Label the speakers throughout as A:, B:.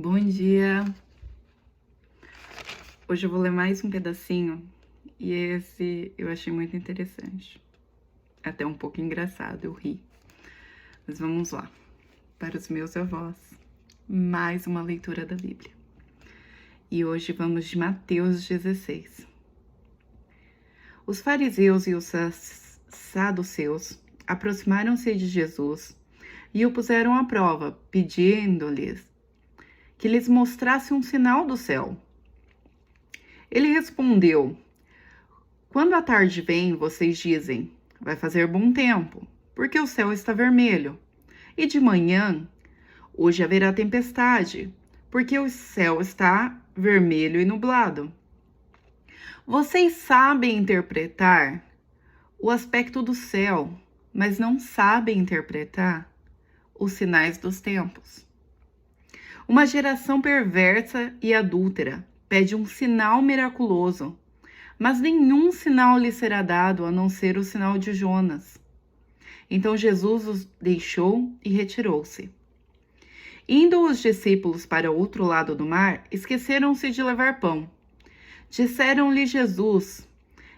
A: Bom dia! Hoje eu vou ler mais um pedacinho e esse eu achei muito interessante. Até um pouco engraçado, eu ri. Mas vamos lá. Para os meus avós, mais uma leitura da Bíblia. E hoje vamos de Mateus 16. Os fariseus e os saduceus aproximaram-se de Jesus e o puseram à prova, pedindo-lhes que lhes mostrasse um sinal do céu. Ele respondeu: quando a tarde vem, vocês dizem, vai fazer bom tempo, porque o céu está vermelho. E de manhã, hoje haverá tempestade, porque o céu está vermelho e nublado. Vocês sabem interpretar o aspecto do céu, mas não sabem interpretar os sinais dos tempos. Uma geração perversa e adúltera pede um sinal miraculoso, mas nenhum sinal lhe será dado a não ser o sinal de Jonas. Então Jesus os deixou e retirou-se. Indo os discípulos para o outro lado do mar, esqueceram-se de levar pão. Disseram-lhe Jesus: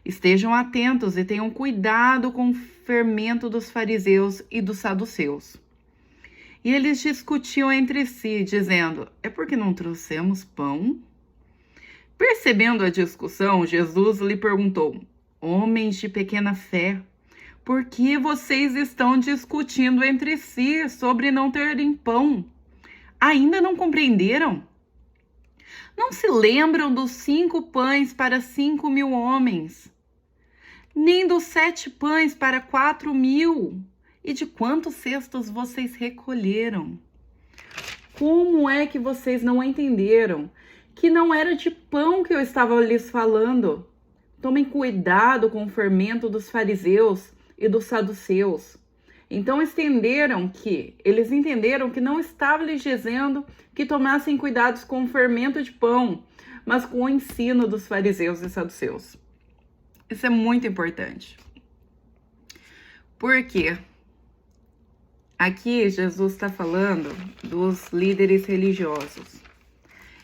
A: estejam atentos e tenham cuidado com o fermento dos fariseus e dos saduceus. E eles discutiam entre si, dizendo: é porque não trouxemos pão? Percebendo a discussão, Jesus lhe perguntou: homens de pequena fé, por que vocês estão discutindo entre si sobre não terem pão? Ainda não compreenderam? Não se lembram dos 5 pães para 5.000 homens, nem dos 7 pães para 4.000? E de quantos cestos vocês recolheram? Como é que vocês não entenderam que não era de pão que eu estava lhes falando? Tomem cuidado com o fermento dos fariseus e dos saduceus. Então eles entenderam que não estava lhes dizendo que tomassem cuidados com o fermento de pão, mas com o ensino dos fariseus e saduceus. Isso é muito importante. Por quê? Aqui Jesus está falando dos líderes religiosos.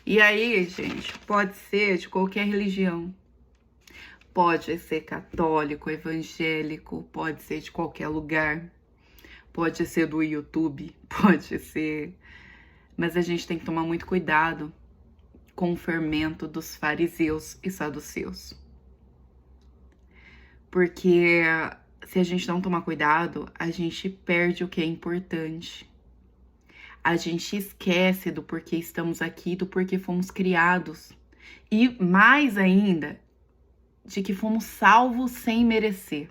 A: E aí, gente, pode ser de qualquer religião. Pode ser católico, evangélico, pode ser de qualquer lugar. Pode ser do YouTube, pode ser... Mas a gente tem que tomar muito cuidado com o fermento dos fariseus e saduceus. Porque se a gente não tomar cuidado, a gente perde o que é importante. A gente esquece do porquê estamos aqui, do porquê fomos criados. E mais ainda, de que fomos salvos sem merecer.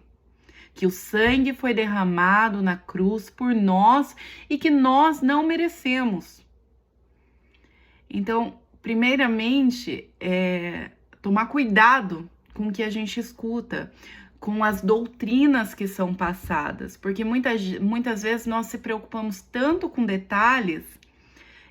A: Que o sangue foi derramado na cruz por nós e que nós não merecemos. Então, primeiramente, tomar cuidado com o que a gente escuta, com as doutrinas que são passadas, porque muitas vezes nós se preocupamos tanto com detalhes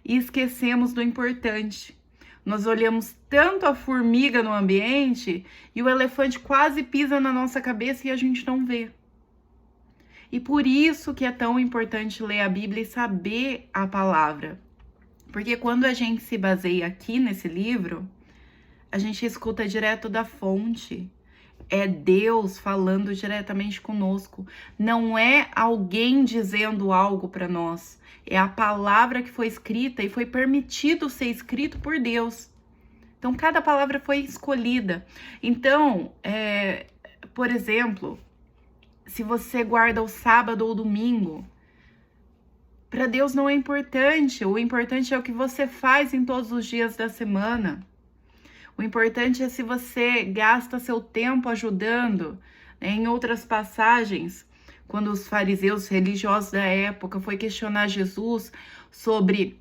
A: e esquecemos do importante. Nós olhamos tanto a formiga no ambiente e o elefante quase pisa na nossa cabeça e a gente não vê. E por isso que é tão importante ler a Bíblia e saber a palavra. Porque quando a gente se baseia aqui nesse livro, a gente escuta direto da fonte. É Deus falando diretamente conosco. Não é alguém dizendo algo para nós. É a palavra que foi escrita e foi permitido ser escrito por Deus. Então, cada palavra foi escolhida. Então, por exemplo, se você guarda o sábado ou domingo, para Deus não é importante. O importante é o que você faz em todos os dias da semana. O importante é se você gasta seu tempo ajudando. Em outras passagens, quando os fariseus religiosos da época foi questionar Jesus sobre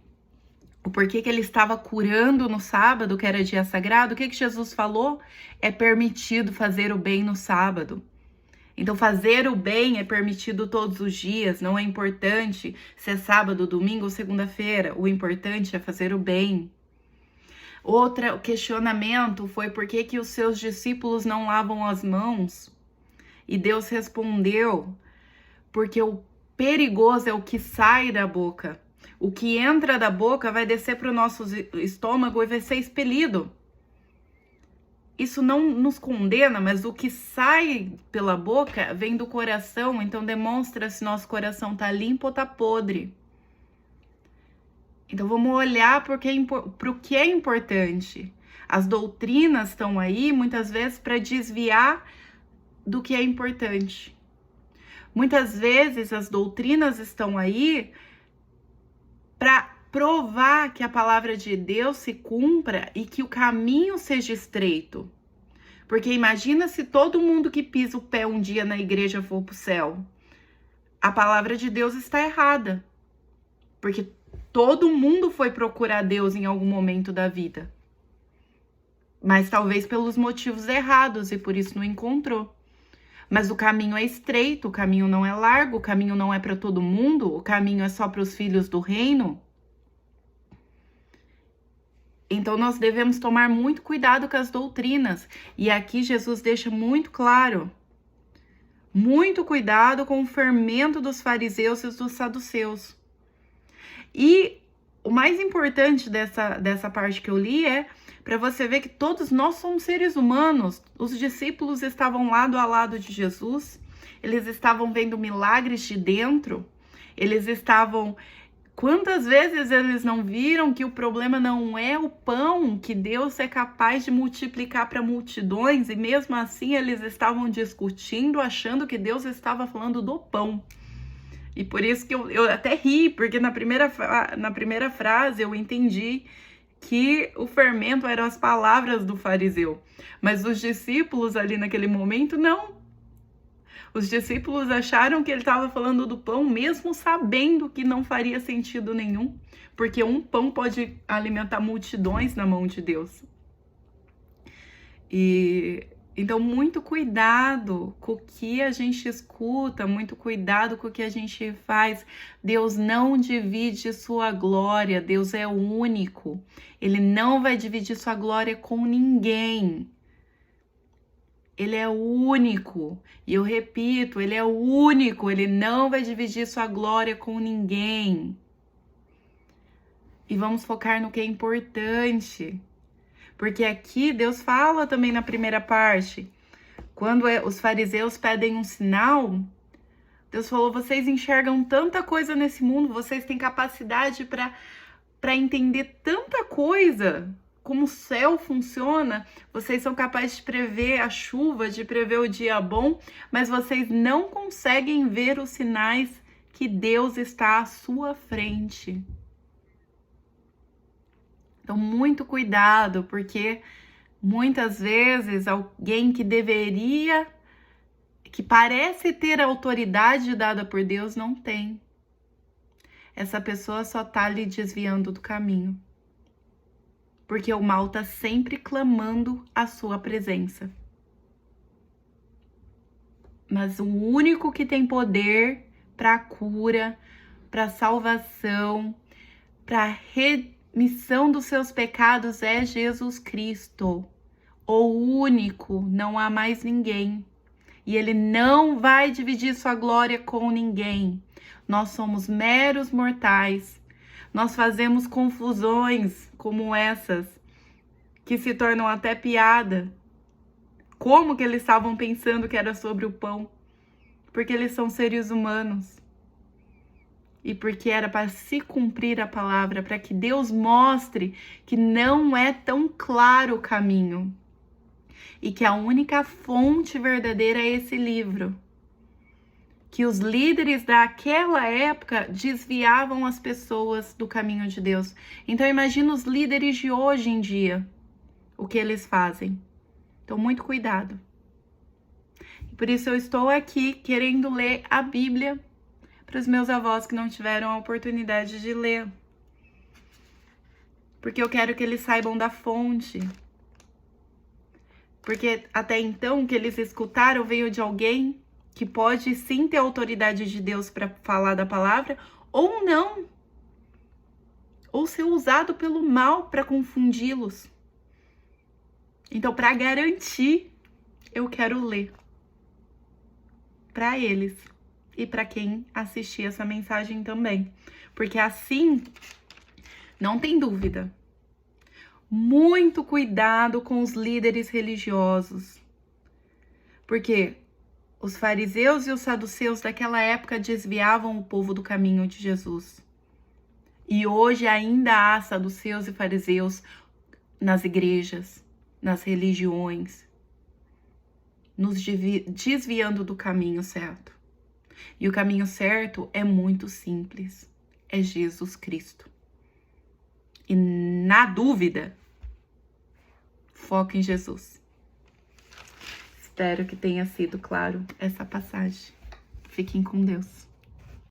A: o porquê que ele estava curando no sábado, que era dia sagrado, o que Jesus falou? É permitido fazer o bem no sábado. Então, fazer o bem é permitido todos os dias, não é importante se é sábado, domingo ou segunda-feira. O importante é fazer o bem. Outro questionamento foi por que os seus discípulos não lavam as mãos? E Deus respondeu, porque o perigoso é o que sai da boca O que entra da boca vai descer para o nosso estômago e vai ser expelido. Isso não nos condena, mas o que sai pela boca vem do coração, então demonstra se nosso coração tá limpo ou tá podre. Então vamos olhar para o que é importante. As doutrinas estão aí muitas vezes para desviar do que é importante. Muitas vezes as doutrinas estão aí para provar que a palavra de Deus se cumpra e que o caminho seja estreito. Porque imagina se todo mundo que pisa o pé um dia na igreja for para o céu. A palavra de Deus está errada. Porque todo mundo foi procurar Deus em algum momento da vida. Mas talvez pelos motivos errados e por isso não encontrou. Mas o caminho é estreito, o caminho não é largo, o caminho não é para todo mundo, o caminho é só para os filhos do reino. Então nós devemos tomar muito cuidado com as doutrinas. E aqui Jesus deixa muito claro. Muito cuidado com o fermento dos fariseus e dos saduceus. E o mais importante dessa parte que eu li é para você ver que todos nós somos seres humanos. Os discípulos estavam lado a lado de Jesus. Eles estavam vendo milagres de dentro. Eles estavam... Quantas vezes eles não viram que o problema não é o pão, que Deus é capaz de multiplicar para multidões, e mesmo assim eles estavam discutindo, achando que Deus estava falando do pão. E por isso que eu até ri, porque na primeira frase eu entendi que o fermento eram as palavras do fariseu. Mas os discípulos ali naquele momento, não. Os discípulos acharam que ele estava falando do pão, mesmo sabendo que não faria sentido nenhum, porque um pão pode alimentar multidões na mão de Deus. Então, muito cuidado com o que a gente escuta, muito cuidado com o que a gente faz. Deus não divide sua glória, Deus é único. Ele não vai dividir sua glória com ninguém. Ele é único, e eu repito, ele é único, ele não vai dividir sua glória com ninguém. E vamos focar no que é importante, porque aqui Deus fala também na primeira parte, quando os fariseus pedem um sinal, Deus falou, vocês enxergam tanta coisa nesse mundo, vocês têm capacidade para entender tanta coisa, como o céu funciona, vocês são capazes de prever a chuva, de prever o dia bom, mas vocês não conseguem ver os sinais que Deus está à sua frente. Então, muito cuidado, porque muitas vezes alguém que deveria, que parece ter a autoridade dada por Deus, não tem. Essa pessoa só está lhe desviando do caminho. Porque o mal está sempre clamando a sua presença. Mas o único que tem poder para cura, para salvação, para remissão dos seus pecados é Jesus Cristo. O único, não há mais ninguém. E ele não vai dividir sua glória com ninguém. Nós somos meros mortais. Nós fazemos confusões como essas, que se tornam até piada. Como que eles estavam pensando que era sobre o pão? Porque eles são seres humanos. E porque era para se cumprir a palavra, para que Deus mostre que não é tão claro o caminho. E que a única fonte verdadeira é esse livro. Que os líderes daquela época desviavam as pessoas do caminho de Deus. Então imagina os líderes de hoje em dia, o que eles fazem. Então muito cuidado. Por isso eu estou aqui querendo ler a Bíblia para os meus avós que não tiveram a oportunidade de ler. Porque eu quero que eles saibam da fonte. Porque até então o que eles escutaram veio de alguém que pode sim ter autoridade de Deus para falar da palavra, ou não. Ou ser usado pelo mal para confundi-los. Então, para garantir, eu quero ler para eles. e para quem assistir essa mensagem também. Porque assim, não tem dúvida. Muito cuidado com os líderes religiosos. Porque os fariseus e os saduceus daquela época desviavam o povo do caminho de Jesus. E hoje ainda há saduceus e fariseus nas igrejas, nas religiões, nos desviando do caminho certo. E o caminho certo é muito simples, é Jesus Cristo. E na dúvida, foca em Jesus. Espero que tenha sido claro essa passagem. Fiquem com Deus.